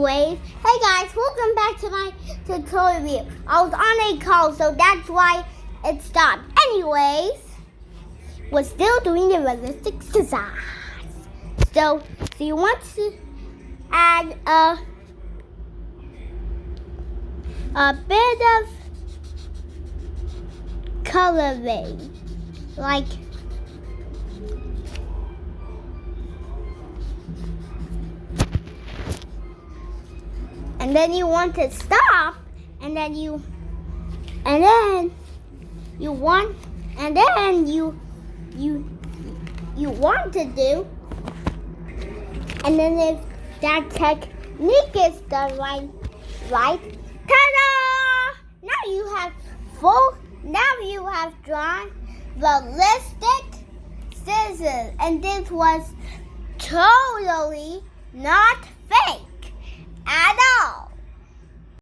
Anyways, hey guys, welcome back to my tutorial video. I was on a call, so that's why it stopped. Anyways, we're still doing the realistic designs. So you want to add a bit of coloring, like and then you want to stop, and then you want to do, and then if that technique is done right, ta-da! Now you have drawn realistic scissors, and this was totally not fake.